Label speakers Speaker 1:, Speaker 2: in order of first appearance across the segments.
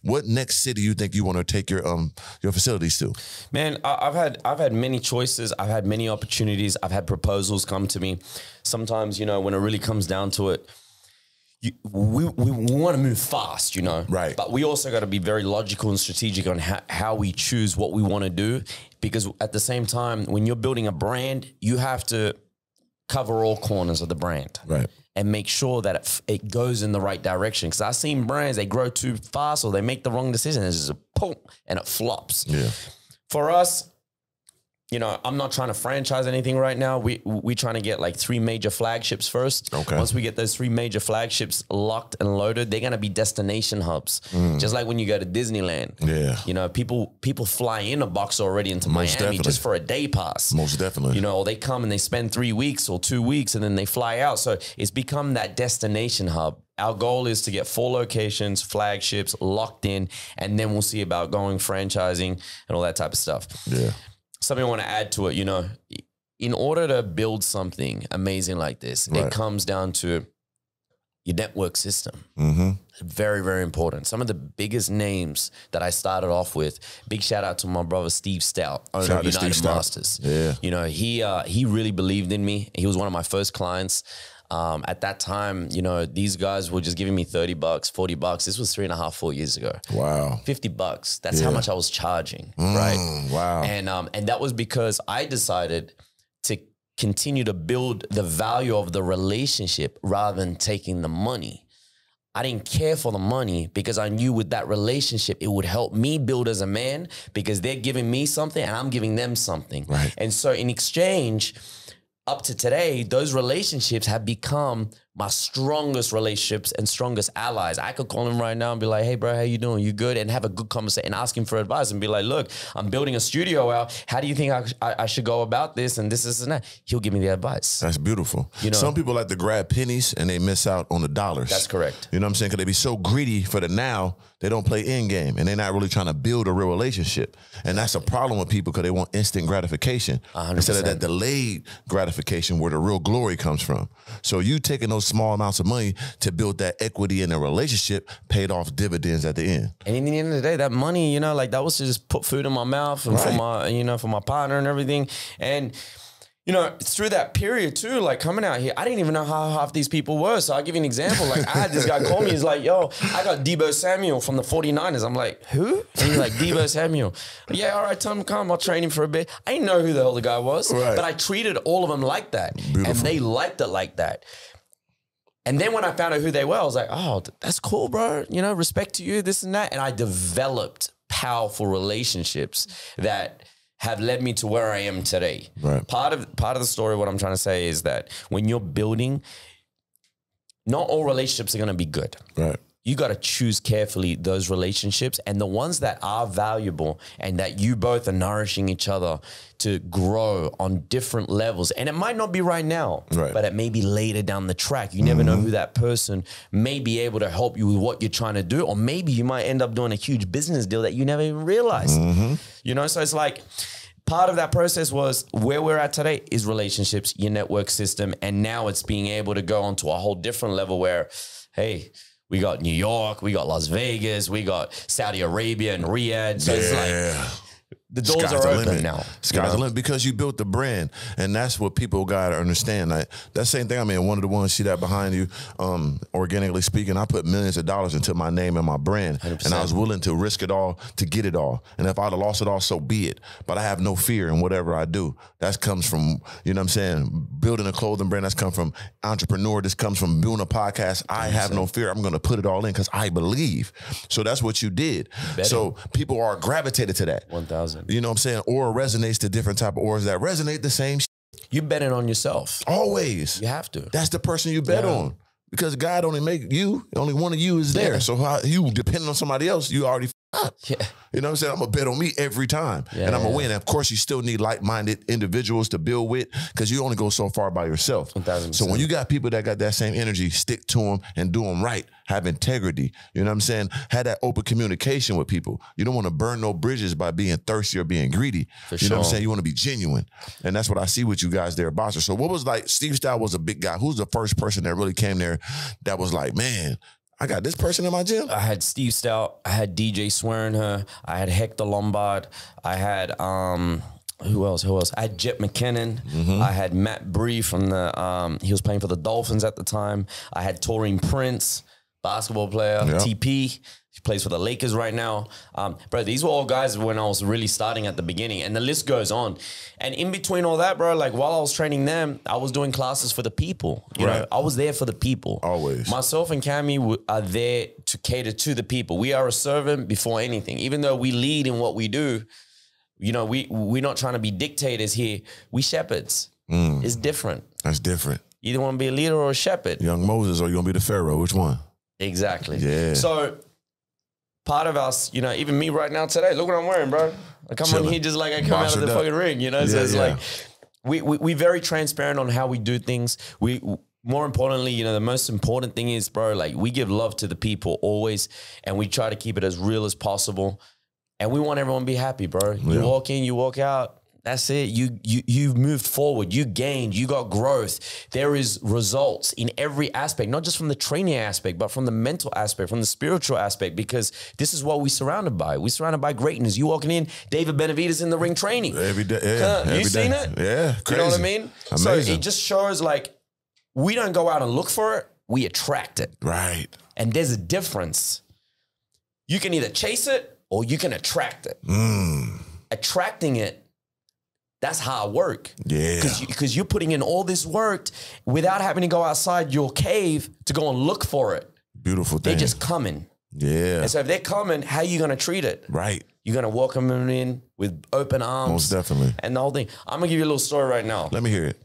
Speaker 1: What next city you think you want to take your facilities to?
Speaker 2: Man, I've had many choices. I've had many opportunities. I've had proposals come to me. Sometimes, you know, when it really comes down to it, we want to move fast, you know.
Speaker 1: Right.
Speaker 2: But we also got to be very logical and strategic on how we choose what we want to do. Because at the same time, when you're building a brand, you have to cover all corners of the brand.
Speaker 1: Right.
Speaker 2: And make sure that it goes in the right direction. Because I've seen brands, they grow too fast or they make the wrong decision. It's just a boom, and it flops.
Speaker 1: Yeah.
Speaker 2: For us, you know, I'm not trying to franchise anything right now. We trying to get like 3 major flagships first.
Speaker 1: Okay.
Speaker 2: Once we get those 3 major flagships locked and loaded, they're going to be destination hubs. Just like when you go to Disneyland.
Speaker 1: Yeah.
Speaker 2: You know, people fly in a box already into Miami just for a day pass.
Speaker 1: Most definitely.
Speaker 2: You know, or they come and they spend 3 weeks or 2 weeks and then they fly out. So it's become that destination hub. Our goal is to get 4 locations, flagships locked in, and then we'll see about going franchising and all that type of stuff.
Speaker 1: Yeah.
Speaker 2: Something I want to add to it, you know, in order to build something amazing like this, it comes down to your network system. Very, very important. Some of the biggest names that I started off with, big shout out to my brother, Steve Stout, owner of United Masters. Yeah. You know, he really believed in me. He was one of my first clients. At that time, you know, these guys were just giving me $30, $40. This was 3.5, 4 years ago. Wow. $50. That's how much I was charging, right? Wow. And that was because I decided to continue to build the value of the relationship rather than taking the money. I didn't care for the money because I knew with that relationship, it would help me build as a man because they're giving me something and I'm giving them something. Right. And so in exchange, up to today, those relationships have become my strongest relationships and strongest allies. I could call him right now and be like, hey, bro, how you doing? You good? And have a good conversation and ask him for advice and be like, look, I'm building a studio out. How do you think I should go about this and this and that? He'll give me the advice.
Speaker 1: That's beautiful. You know, some people like to grab pennies and they miss out on the dollars.
Speaker 2: That's correct.
Speaker 1: You know what I'm saying? Because they be so greedy for the now, they don't play end game and they're not really trying to build a real relationship. And that's a problem with people because they want instant gratification 100%. Instead of that delayed gratification where the real glory comes from. So you taking those small amounts of money to build that equity in a relationship paid off dividends at the end.
Speaker 2: And in the end of the day, that money, you know, like that was to just put food in my mouth and for my, you know, for my partner and everything. And, you know, through that period too, like coming out here, I didn't even know how half these people were. So I'll give you an example. Like I had this guy call me, he's like, yo, I got Deebo Samuel from the 49ers. I'm like, who? And he's like, Deebo Samuel. Yeah, all right, tell him come, I'll train him for a bit. I didn't know who the hell the guy was, but I treated all of them like that. Beautiful. And they liked it like that. And then when I found out who they were, I was like, oh, that's cool, bro. You know, respect to you, this and that. And I developed powerful relationships that have led me to where I am today. Right. Part of the story, what I'm trying to say is that when you're building, not all relationships are going to be good. Right. You got to choose carefully those relationships and the ones that are valuable and that you both are nourishing each other to grow on different levels. And it might not be right now, but it may be later down the track. You never know who that person may be able to help you with what you're trying to do. Or maybe you might end up doing a huge business deal that you never even realized. You know, so it's like part of that process was where we're at today is relationships, your network system. And now it's being able to go onto a whole different level where, hey, we got New York, we got Las Vegas, we got Saudi Arabia and Riyadh. So it's like the doors are open now.
Speaker 1: Sky's the limit because you built the brand, and that's what people got to understand. Like that same thing. I mean, one of the ones see that behind you, organically speaking, I put millions of dollars into my name and my brand, 100%. And I was willing to risk it all to get it all. And if I'd have lost it all, so be it. But I have no fear in whatever I do. That comes from, you know what I'm saying, building a clothing brand. That's come from entrepreneur. This comes from building a podcast. I have no fear. I'm going to put it all in because I believe. So that's what you did. So people are gravitated to that.
Speaker 2: 1,000.
Speaker 1: You know what I'm saying? Aura resonates to different type of auras that resonate the same.
Speaker 2: You betting on yourself.
Speaker 1: Always.
Speaker 2: You have to.
Speaker 1: That's the person you bet on. Because God only make you, only one of you is there. So how you depending on somebody else, you already up. You know what I'm saying? I'm going to bet on me every time. And I'm going to win. And of course, you still need like-minded individuals to build with because you only go so far by yourself. 1,000%. So when you got people that got that same energy, stick to them and do them right. Have integrity. You know what I'm saying? Have that open communication with people. You don't want to burn no bridges by being thirsty or being greedy. You know what I'm saying? You want to be genuine. And that's what I see with you guys there at boxr. So what was like, Steve Style was a big guy. Who's the first person that really came there that was like, man, I got this person in my gym.
Speaker 2: I had Steve Stout. I had DJ swearing her. I had Hector Lombard. I had who else? I had Jet McKinnon. I had Matt Bree from the he was playing for the Dolphins at the time. I had Taurine Prince, basketball player. TP. He plays for the Lakers right now. Bro, these were all guys when I was really starting at the beginning, and the list goes on. And in between all that, bro, like while I was training them, I was doing classes for the people. You know, I was there for the people.
Speaker 1: Always.
Speaker 2: Myself and Cammy are there to cater to the people. We are a servant before anything. Even though we lead in what we do, you know, we're not trying to be dictators here. We shepherds. It's different.
Speaker 1: That's different.
Speaker 2: You either want to be a leader or a shepherd.
Speaker 1: Young Moses, or you want to be the Pharaoh? Which one?
Speaker 2: Exactly.
Speaker 1: Yeah.
Speaker 2: So part of us, you know, even me right now today, look what I'm wearing, bro. I come on here just like I come out of the fucking ring, you know? So it's like, we're very transparent on how we do things. More importantly, you know, the most important thing is, bro, like we give love to the people always, and we try to keep it as real as possible. And we want everyone to be happy, bro. You walk in, you walk out. That's it. You've moved forward. You gained. You got growth. There is results in every aspect, not just from the training aspect, but from the mental aspect, from the spiritual aspect, because this is what we're surrounded by. We're surrounded by greatness. You walking in, David Benavidez in the ring training.
Speaker 1: Every day. Yeah,
Speaker 2: you seen it?
Speaker 1: Yeah, crazy.
Speaker 2: You know what I mean?
Speaker 1: Amazing.
Speaker 2: So it just shows like we don't go out and look for it. We attract it.
Speaker 1: Right.
Speaker 2: And there's a difference. You can either chase it or you can attract it. Attracting it, that's hard work. Yeah. Because you're putting in all this work without having to go outside your cave to go and look for it.
Speaker 1: Beautiful thing.
Speaker 2: They're just coming.
Speaker 1: Yeah.
Speaker 2: And so if they're coming, how are you going to treat it?
Speaker 1: Right.
Speaker 2: You're going to welcome them in with open arms.
Speaker 1: Most definitely.
Speaker 2: And the whole thing. I'm going to give you a little story right now.
Speaker 1: Let me hear it.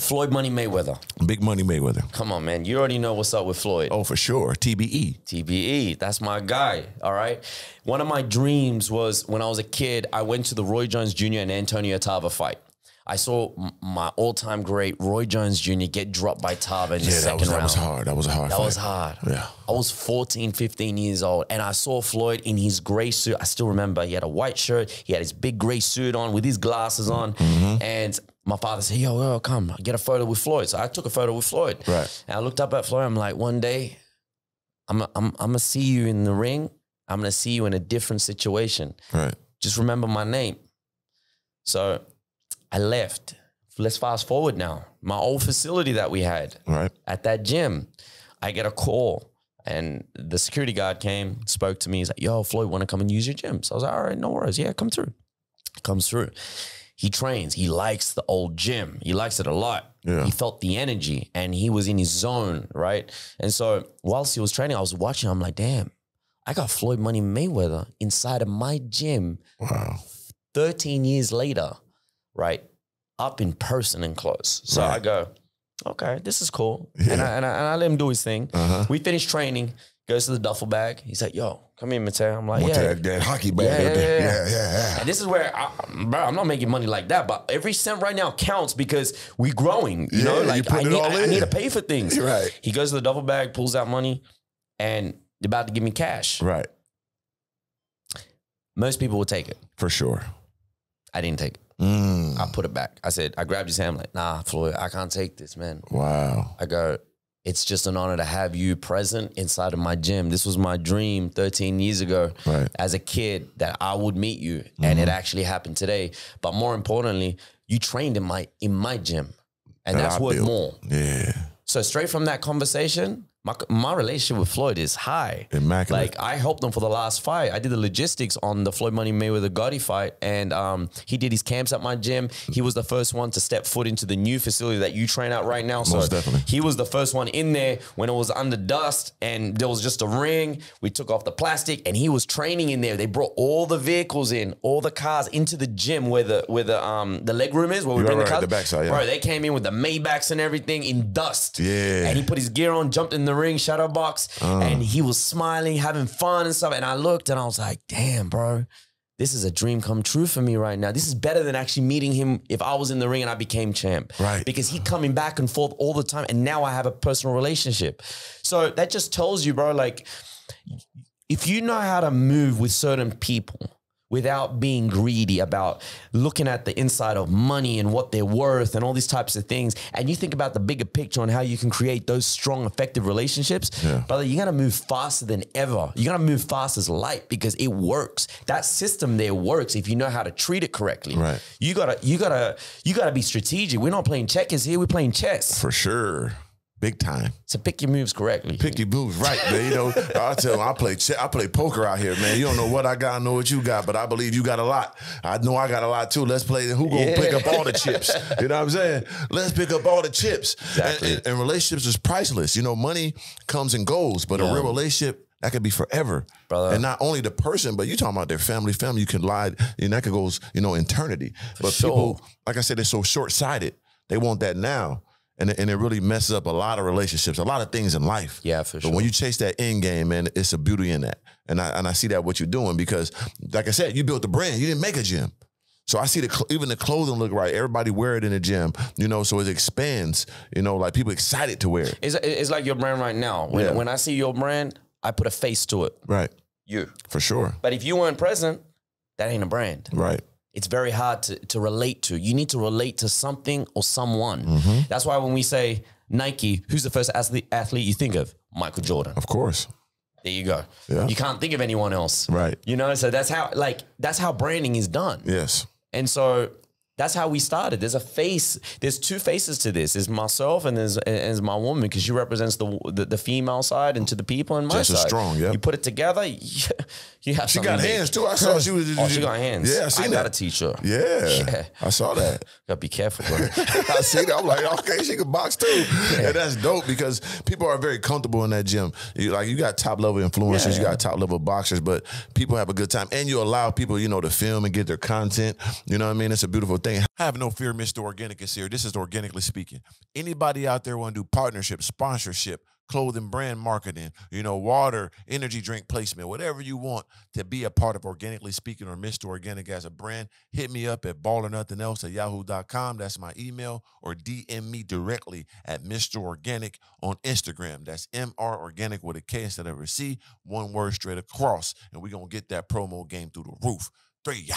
Speaker 2: Floyd Money Mayweather.
Speaker 1: Big Money Mayweather.
Speaker 2: Come on, man. You already know what's up with Floyd.
Speaker 1: Oh, for sure. TBE.
Speaker 2: TBE. That's my guy. All right. One of my dreams was when I was a kid, I went to the Roy Jones Jr. and Antonio Tarver fight. I saw my all-time great Roy Jones Jr. get dropped by Tarver in the second round.
Speaker 1: That was hard. That was a hard fight.
Speaker 2: That was hard.
Speaker 1: Yeah.
Speaker 2: I was 14, 15 years old, and I saw Floyd in his gray suit. I still remember he had a white shirt. He had his big gray suit on with his glasses on. And my father said, yo, come, get a photo with Floyd. So I took a photo with Floyd.
Speaker 1: Right.
Speaker 2: And I looked up at Floyd. I'm like, one day, I'm going to see you in the ring. I'm going to see you in a different situation.
Speaker 1: Right.
Speaker 2: Just remember my name. So I left. Let's fast forward now. My old facility that we had at that gym, I get a call and the security guard came, spoke to me. He's like, yo, Floyd, want to come and use your gym? So I was like, all right, no worries. Yeah, come through. Comes through. He trains. He likes the old gym. He likes it a lot. Yeah. He felt the energy and he was in his zone, right? And so whilst he was training, I was watching. I'm like, damn, I got Floyd Money Mayweather inside of my gym. Wow. 13 years later, right? Up in person and close. So I go, okay, this is cool. Yeah. And I let him do his thing. We finished training, goes to the duffel bag. He's like, yo, come here, Mateo. I'm like,
Speaker 1: that hockey bag. Yeah.
Speaker 2: And this is where, bro, I'm not making money like that, but every cent right now counts because we're growing. You know, like I need to pay for things.
Speaker 1: Right.
Speaker 2: He goes to the duffel bag, pulls out money, and they're about to give me cash.
Speaker 1: Right.
Speaker 2: Most people will take it.
Speaker 1: For sure.
Speaker 2: I didn't take it. I put it back. I said, I grabbed his hand. I'm like, nah, Floyd, I can't take this, man.
Speaker 1: Wow.
Speaker 2: I go, it's just an honor to have you present inside of my gym. This was my dream 13 years ago as a kid that I would meet you. And it actually happened today. But more importantly, you trained in my gym. And that's worth more.
Speaker 1: Yeah.
Speaker 2: So straight from that conversation, my relationship with Floyd is high.
Speaker 1: Immaculate.
Speaker 2: Like I helped him for the last fight. I did the logistics on the Floyd Money Mayweather Gotti fight, and he did his camps at my gym. He was the first one to step foot into the new facility that you train at right now.
Speaker 1: Most definitely.
Speaker 2: He was the first one in there when it was under dust and there was just a ring. We took off the plastic and he was training in there. They brought all the vehicles in, all the cars into the gym where the leg room is, where we bring the cars.
Speaker 1: The backside,
Speaker 2: Bro, they came in with the Maybachs and everything in dust.
Speaker 1: Yeah.
Speaker 2: And he put his gear on, jumped in the ring, shadow box, and he was smiling, having fun and stuff. And I looked and I was like, damn, bro, this is a dream come true for me right now. This is better than actually meeting him if I was in the ring and I became champ.
Speaker 1: Right.
Speaker 2: Because he coming back and forth all the time. And now I have a personal relationship. So that just tells you, bro, like, if you know how to move with certain people, without being greedy, about looking at the inside of money and what they're worth and all these types of things, and you think about the bigger picture on how you can create those strong, effective relationships, brother, you gotta move faster than ever. You gotta move fast as light because it works. That system there works if you know how to treat it correctly.
Speaker 1: Right.
Speaker 2: You gotta be strategic. We're not playing checkers here, we're playing chess.
Speaker 1: For sure. Big time.
Speaker 2: So pick your moves correctly.
Speaker 1: Pick your moves right, man. You know, I tell them I play poker out here, man. You don't know what I got, I know what you got, but I believe you got a lot. I know I got a lot too. Let's play. Who gonna pick up all the chips? You know what I'm saying? Let's pick up all the chips.
Speaker 2: Exactly.
Speaker 1: And relationships is priceless. You know, money comes and goes, but a real relationship, that could be forever.
Speaker 2: Brother.
Speaker 1: And not only the person, but you talking about their family, you can lie, and that could go, you know, eternity. But people, like I said, they're so short-sighted. They want that now. And it really messes up a lot of relationships, a lot of things in life.
Speaker 2: Yeah, for sure.
Speaker 1: But when you chase that end game, man, it's a beauty in that. And I see that what you're doing because, like I said, you built the brand. You didn't make a gym. So I see even the clothing look right. Everybody wear it in the gym, you know, so it expands, you know, like people excited to wear it.
Speaker 2: It's like your brand right now. When I see your brand, I put a face to it.
Speaker 1: Right.
Speaker 2: You.
Speaker 1: For sure.
Speaker 2: But if you weren't present, that ain't a brand.
Speaker 1: Right.
Speaker 2: It's very hard to relate to. You need to relate to something or someone. That's why when we say Nike, who's the first athlete you think of? Michael Jordan.
Speaker 1: Of course.
Speaker 2: There you go.
Speaker 1: Yeah.
Speaker 2: You can't think of anyone else.
Speaker 1: Right.
Speaker 2: You know, so that's how branding is done.
Speaker 1: Yes.
Speaker 2: And so that's how we started. There's a face. There's two faces to this. There's myself and there's my woman because she represents the female side and to the people and my
Speaker 1: just
Speaker 2: side.
Speaker 1: as strong, yeah.
Speaker 2: You put it together, you have
Speaker 1: She got hands too. I saw she was.
Speaker 2: Oh, she got hands.
Speaker 1: Yeah, I seen that.
Speaker 2: I gotta teach her.
Speaker 1: Yeah, I saw that.
Speaker 2: Gotta be careful, bro.
Speaker 1: I see that. I'm like, okay, she can box too. And that's dope because people are very comfortable in that gym. You got top level influencers, you got top level boxers, but people have a good time. And you allow people, you know, to film and get their content. You know what I mean? It's a beautiful thing. Have no fear, Mr. Organic is here. This is Organically Speaking. Anybody out there want to do partnership, sponsorship, clothing, brand marketing, you know, water, energy drink placement, whatever you want to be a part of Organically Speaking or Mr. Organic as a brand, hit me up at ballernothingelse@yahoo.com. That's my email, or DM me directly at Mr. Organic on Instagram. That's MR Organic with a K instead of a C, one word straight across. And we're going to get that promo game through the roof. 3, yeah.